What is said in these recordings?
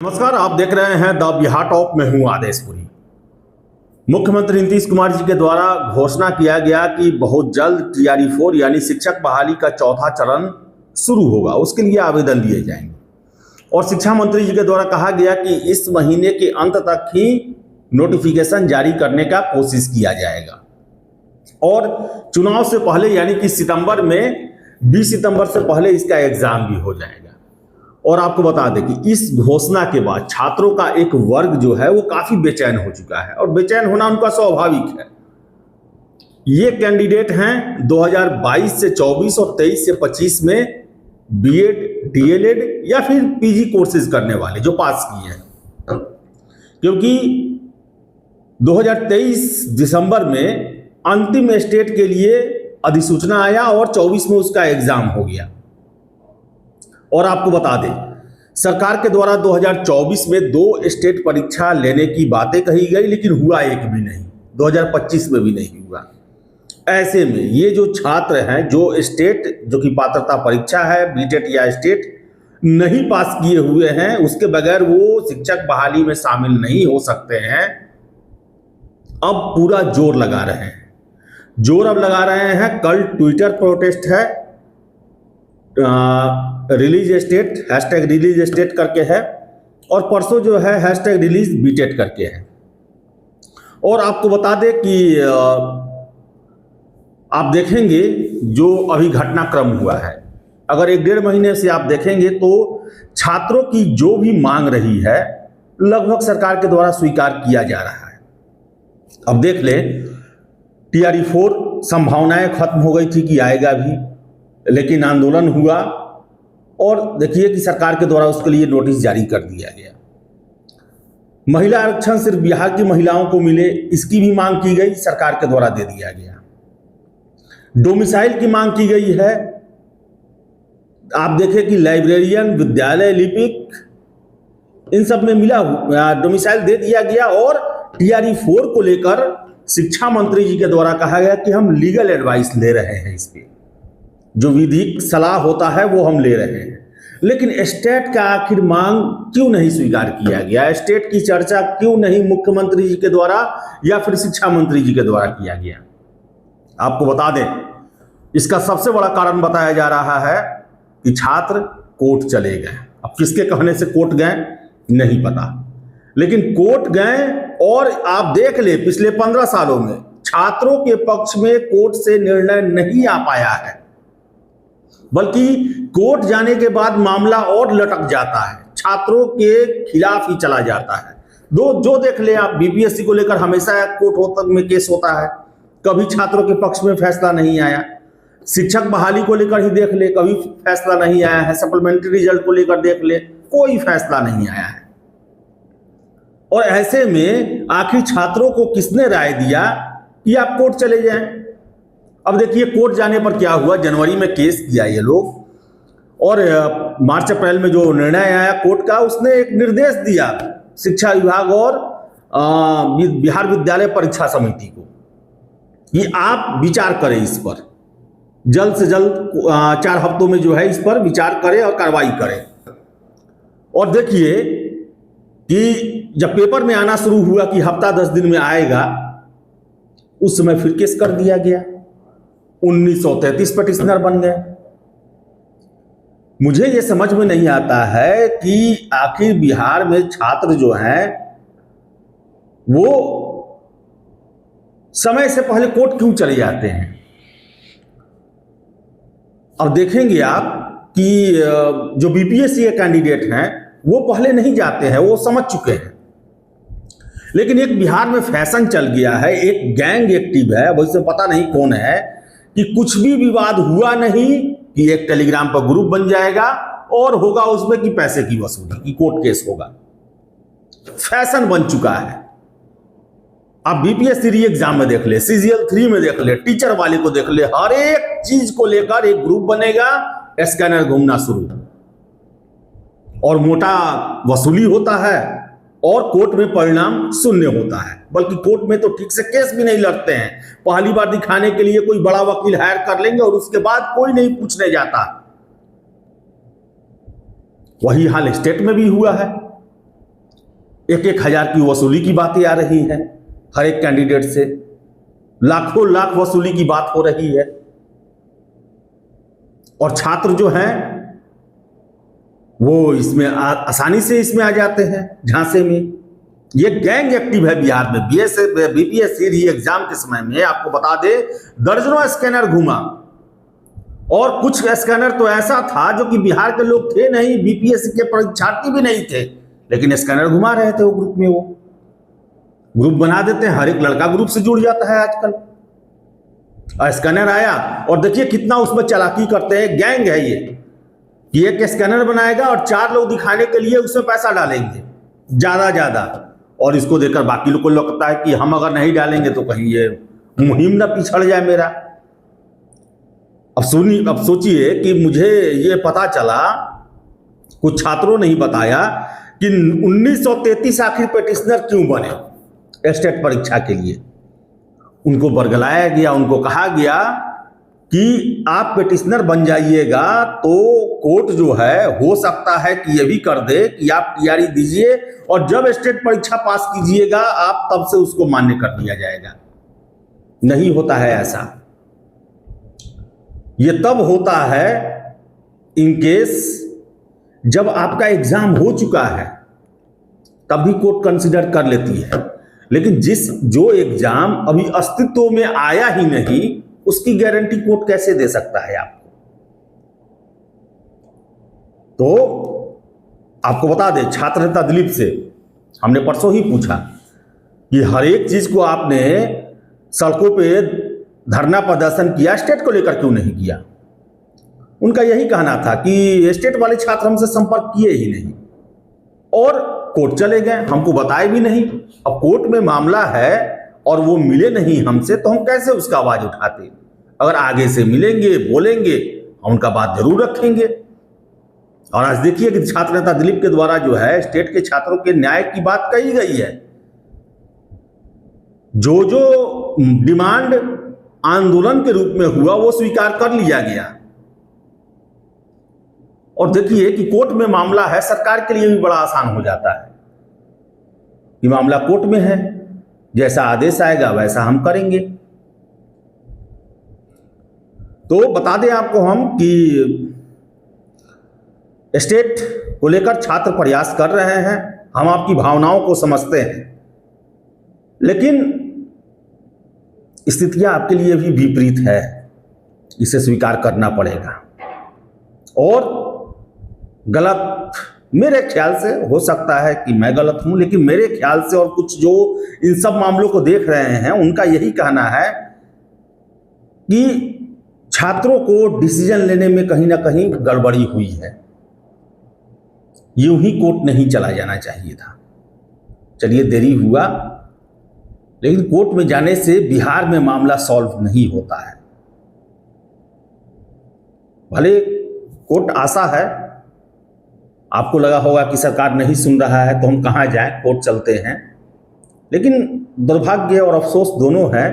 नमस्कार, आप देख रहे हैं द बिहार टॉप में हूं आदेशपुरी। मुख्यमंत्री नीतीश कुमार जी के द्वारा घोषणा किया गया कि बहुत जल्द TRE 4 यानी शिक्षक बहाली का चौथा चरण शुरू होगा, उसके लिए आवेदन लिए जाएंगे। और शिक्षा मंत्री जी के द्वारा कहा गया कि इस महीने के अंत तक ही नोटिफिकेशन जारी करने का कोशिश किया जाएगा और चुनाव से पहले यानी कि सितंबर में 20 सितंबर से पहले इसका एग्जाम भी हो जाएगा। और आपको बता दें कि इस घोषणा के बाद छात्रों का एक वर्ग जो है वो काफी बेचैन हो चुका है और बेचैन होना उनका स्वाभाविक है। ये कैंडिडेट हैं 2022 से 24 और 23 से 25 में BEd, DLEd या फिर PG कोर्सेज करने वाले जो पास किए हैं, क्योंकि 2023 दिसंबर में अंतिम स्टेट के लिए अधिसूचना आया और 24 में उसका एग्जाम हो गया। और आपको बता दें, सरकार के द्वारा 2024 में 2 स्टेट परीक्षा लेने की बातें कही गई, लेकिन हुआ एक भी नहीं, 2025 में भी नहीं हुआ। ऐसे में ये जो छात्र हैं जो स्टेट जो कि पात्रता परीक्षा है BTET या स्टेट नहीं पास किए हुए हैं, उसके बगैर वो शिक्षक बहाली में शामिल नहीं हो सकते हैं। अब पूरा जोर लगा रहे हैं, अब लगा रहे हैं। कल ट्विटर प्रोटेस्ट है, रिलीज स्टेट #रिलीज स्टेट करके है, और परसों जो है #रिलीज BTET करके है। और आपको बता दें कि आप देखेंगे जो अभी घटनाक्रम हुआ है, अगर 1-1.5 महीने से आप देखेंगे तो छात्रों की जो भी मांग रही है लगभग सरकार के द्वारा स्वीकार किया जा रहा है। अब देख लें, TRE 4 संभावनाएं खत्म हो गई थी कि आएगा भी, लेकिन आंदोलन हुआ और देखिए कि सरकार के द्वारा उसके लिए नोटिस जारी कर दिया गया। महिला आरक्षण सिर्फ बिहार की महिलाओं को मिले, इसकी भी मांग की गई, सरकार के द्वारा दे दिया गया। डोमिसाइल की मांग की गई है, आप देखें कि लाइब्रेरियन, विद्यालय लिपिक, इन सब में मिला डोमिसाइल दे दिया गया। और TRE 4 को लेकर शिक्षा मंत्री जी के द्वारा कहा गया कि हम लीगल एडवाइस ले रहे हैं, इस पे जो विधिक सलाह होता है वो हम ले रहे हैं। लेकिन स्टेट का आखिर मांग क्यों नहीं स्वीकार किया गया? स्टेट की चर्चा क्यों नहीं मुख्यमंत्री जी के द्वारा या फिर शिक्षा मंत्री जी के द्वारा किया गया? आपको बता दें, इसका सबसे बड़ा कारण बताया जा रहा है कि छात्र कोर्ट चले गए। अब किसके कहने से कोर्ट गए नहीं पता, लेकिन कोर्ट गए और आप देख ले पिछले 15 सालों में छात्रों के पक्ष में कोर्ट से निर्णय नहीं आ पाया है, बल्कि कोर्ट जाने के बाद मामला और लटक जाता है, छात्रों के खिलाफ ही चला जाता है। जो देख ले आप, BPSC को लेकर हमेशा कोर्ट में केस होता है, कभी छात्रों के पक्ष में फैसला नहीं आया। शिक्षक बहाली को लेकर ही देख ले, कभी फैसला नहीं आया है। सप्लीमेंट्री रिजल्ट को लेकर देख ले, कोई फैसला नहीं आया है। और ऐसे में आखिर छात्रों को किसने राय दिया कि आप कोर्ट चले जाएं? अब देखिए कोर्ट जाने पर क्या हुआ, जनवरी में केस किया ये लोग, और मार्च अप्रैल में जो निर्णय आया कोर्ट का, उसने एक निर्देश दिया शिक्षा विभाग और बिहार विद्यालय परीक्षा समिति को कि आप विचार करें इस पर, जल्द से जल्द 4 हफ्तों में जो है इस पर विचार करें और कार्रवाई करें। और देखिए कि जब पेपर में आना शुरू हुआ कि हफ्ता 10 दिन में आएगा, उस समय फिर केस कर दिया गया, 1933 पिटिशनर बन गए। मुझे यह समझ में नहीं आता है कि आखिर बिहार में छात्र जो हैं वो समय से पहले कोर्ट क्यों चले जाते हैं। अब देखेंगे आप कि जो BPSC के कैंडिडेट हैं वो पहले नहीं जाते हैं, वो समझ चुके हैं। लेकिन एक बिहार में फैशन चल गया है, एक गैंग एक्टिव है, वैसे पता नहीं कौन है, कि कुछ भी विवाद हुआ नहीं कि एक टेलीग्राम पर ग्रुप बन जाएगा और होगा उसमें कि पैसे की वसूली, कि कोर्ट केस होगा। फैशन बन चुका है। आप BPSC री एग्जाम में देख ले, CGL 3 में देख ले, टीचर वाले को देख ले, हर एक चीज को लेकर एक ग्रुप बनेगा, स्कैनर घूमना शुरू, और मोटा वसूली होता है और कोर्ट में परिणाम शून्य होता है। बल्कि कोर्ट में तो ठीक से केस भी नहीं लड़ते हैं, पहली बार दिखाने के लिए कोई बड़ा वकील हायर कर लेंगे और उसके बाद कोई नहीं पूछने जाता। वही हाल स्टेट में भी हुआ है। एक एक हजार की वसूली की बातें आ रही हैं हर एक कैंडिडेट से, लाखों लाख वसूली की बात हो रही है। और छात्र जो हैं वो इसमें आसानी से इसमें आ जाते हैं झांसे में। ये गैंग एक्टिव है बिहार में। बीपीएससी री एग्जाम के समय में आपको बता दे दर्जनों स्कैनर घूमा, और कुछ स्कैनर तो ऐसा था जो कि बिहार के लोग थे नहीं, बीपीएससी के परीक्षार्थी भी नहीं थे, लेकिन स्कैनर घुमा रहे थे वो ग्रुप में। वो ग्रुप बना देते हैं, हर एक लड़का ग्रुप से जुड़ जाता है आजकल। स्कैनर आया और देखिए कितना उसमें चालाकी करते हैं। गैंग है ये कि एक स्कैनर बनाएगा और 4 लोग दिखाने के लिए उसमें पैसा डालेंगे ज्यादा, और इसको देखकर बाकी लोग को लगता है कि हम अगर नहीं डालेंगे तो कहीं ये मुहिम ना पिछड़ जाए मेरा। अब सोचिए कि मुझे ये पता चला, कुछ छात्रों ने ही बताया कि 1933 आखिर पेटिशनर क्यों बने स्टेट परीक्षा के लिए। उनको बरगलाया गया, उनको कहा गया कि आप पेटिशनर बन जाइएगा तो कोर्ट जो है हो सकता है कि ये भी कर दे कि आप टीआरई दीजिए और जब स्टेट परीक्षा पास कीजिएगा आप तब से उसको मान्य कर दिया जाएगा। नहीं होता है ऐसा। ये तब होता है इन केस जब आपका एग्जाम हो चुका है, तब भी कोर्ट कंसीडर कर लेती है। लेकिन जो एग्जाम अभी अस्तित्व में आया ही नहीं, उसकी गारंटी कोर्ट कैसे दे सकता है आपको? तो आपको बता दें, छात्र नेता दिलीप से हमने परसों ही पूछा कि हर एक चीज को आपने सड़कों पे धरना प्रदर्शन किया, स्टेट को लेकर क्यों नहीं किया? उनका यही कहना था कि स्टेट वाले छात्र हमसे संपर्क किए ही नहीं और कोर्ट चले गए, हमको बताए भी नहीं। अब कोर्ट में मामला है और वो मिले नहीं हमसे, तो हम कैसे उसका आवाज उठाते? अगर आगे से मिलेंगे, बोलेंगे, हम उनका बात जरूर रखेंगे। और आज देखिए कि छात्र नेता दिलीप के द्वारा जो है स्टेट के छात्रों के न्याय की बात कही गई है। जो डिमांड आंदोलन के रूप में हुआ वो स्वीकार कर लिया गया। और देखिए कि कोर्ट में मामला है, सरकार के लिए भी बड़ा आसान हो जाता है कि मामला कोर्ट में है, जैसा आदेश आएगा वैसा हम करेंगे। तो बता दें आपको हम कि स्टेट को लेकर छात्र प्रयास कर रहे हैं, हम आपकी भावनाओं को समझते हैं, लेकिन स्थितियां आपके लिए भी विपरीत है, इसे स्वीकार करना पड़ेगा। और गलत, मेरे ख्याल से, हो सकता है कि मैं गलत हूं, लेकिन मेरे ख्याल से और कुछ जो इन सब मामलों को देख रहे हैं उनका यही कहना है कि छात्रों को डिसीजन लेने में कहीं ना कहीं गड़बड़ी हुई है। यूं ही कोर्ट नहीं चला जाना चाहिए था। चलिए देरी हुआ, लेकिन कोर्ट में जाने से बिहार में मामला सॉल्व नहीं होता है। भले कोर्ट आशा है, आपको लगा होगा कि सरकार नहीं सुन रहा है तो हम कहाँ जाएं, कोर्ट चलते हैं, लेकिन दुर्भाग्य और अफसोस दोनों है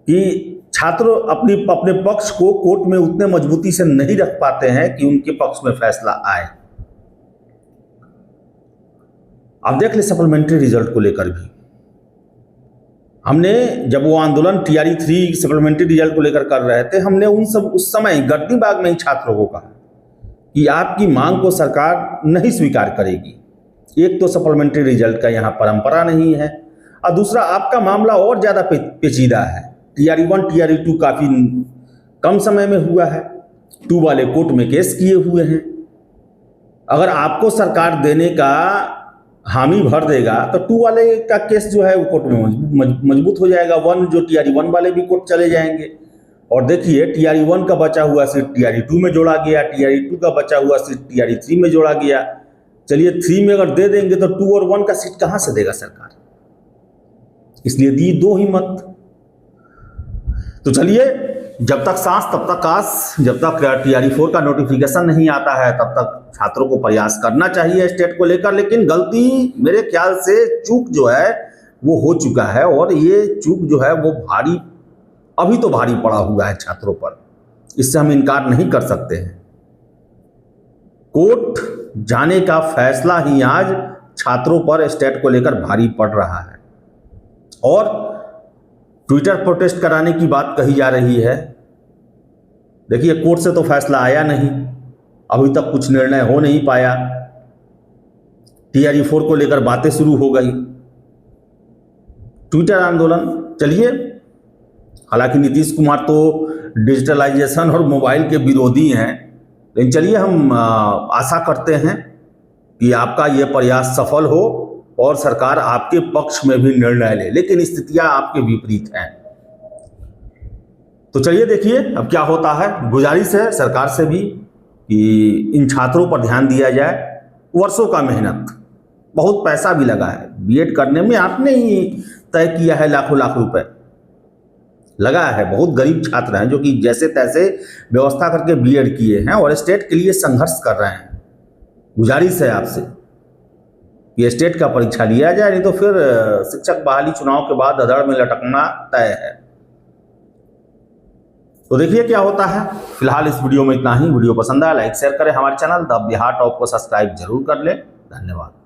कि छात्र अपने पक्ष को कोर्ट में उतने मजबूती से नहीं रख पाते हैं कि उनके पक्ष में फैसला आए। आप देख ले सप्लीमेंट्री रिजल्ट को लेकर भी हमने, जब वो आंदोलन टीआरई 3 सप्लीमेंट्री रिजल्ट को लेकर कर रहे थे, हमने उस समय गर्दनीबाग में ही छात्रों को कहा कि आपकी मांग को सरकार नहीं स्वीकार करेगी। एक तो सप्लीमेंट्री रिजल्ट का यहाँ परंपरा नहीं है, और दूसरा आपका मामला और ज़्यादा पेचीदा है। टीआरई 1 टीआरई 2 काफ़ी कम समय में हुआ है, 2 वाले कोर्ट में केस किए हुए हैं। अगर आपको सरकार देने का हामी भर देगा तो 2 वाले का केस जो है वो कोर्ट में मजबूत हो जाएगा। 1 जो टीआरई 1 वाले भी कोर्ट चले जाएंगे। और देखिए टीआरई 1 का बचा हुआ सीट टीआरई 2 में जोड़ा गया, टीआरई 2 का बचा हुआ सीट टीआरई 3 में जोड़ा गया। चलिए 3 में अगर दे देंगे तो 2 और 1 का सीट कहां से देगा सरकार? इसलिए दी 2 ही मत। तो चलिए, जब तक सांस तब तक आस, जब तक टीआरई 4 का नोटिफिकेशन नहीं आता है तब तक छात्रों को प्रयास करना चाहिए स्टेट को लेकर। लेकिन गलती मेरे ख्याल से, चूक जो है वो हो चुका है, और ये चूक जो है वो भारी, अभी तो भारी पड़ा हुआ है छात्रों पर, इससे हम इनकार नहीं कर सकते हैं। कोर्ट जाने का फैसला ही आज छात्रों पर स्टेट को लेकर भारी पड़ रहा है और ट्विटर प्रोटेस्ट कराने की बात कही जा रही है। देखिए, कोर्ट से तो फैसला आया नहीं, अभी तक कुछ निर्णय हो नहीं पाया। TRE-4 को लेकर बातें शुरू हो गई, ट्विटर आंदोलन। चलिए, हालांकि नीतीश कुमार तो डिजिटलाइजेशन और मोबाइल के विरोधी हैं, लेकिन चलिए हम आशा करते हैं कि आपका ये प्रयास सफल हो और सरकार आपके पक्ष में भी निर्णय ले, लेकिन स्थितियां आपके विपरीत हैं। तो चलिए देखिए अब क्या होता है। गुजारिश है सरकार से भी कि इन छात्रों पर ध्यान दिया जाए। वर्षों का मेहनत, बहुत पैसा भी लगा है बीएड करने में, आपने ही तय किया है, लाखों लाख रुपए लगा है। बहुत गरीब छात्र हैं जो कि जैसे तैसे व्यवस्था करके बीएड किए हैं और स्टेट के लिए संघर्ष कर रहे हैं। गुजारिश है आपसे कि स्टेट का परीक्षा लिया जाए, नहीं तो फिर शिक्षक बहाली चुनाव के बाद अधड़ में लटकना तय है। तो देखिए क्या होता है। फिलहाल इस वीडियो में इतना ही। वीडियो पसंद आया लाइक शेयर करें, हमारे चैनल द बिहार टॉप को सब्सक्राइब जरूर कर लें। धन्यवाद।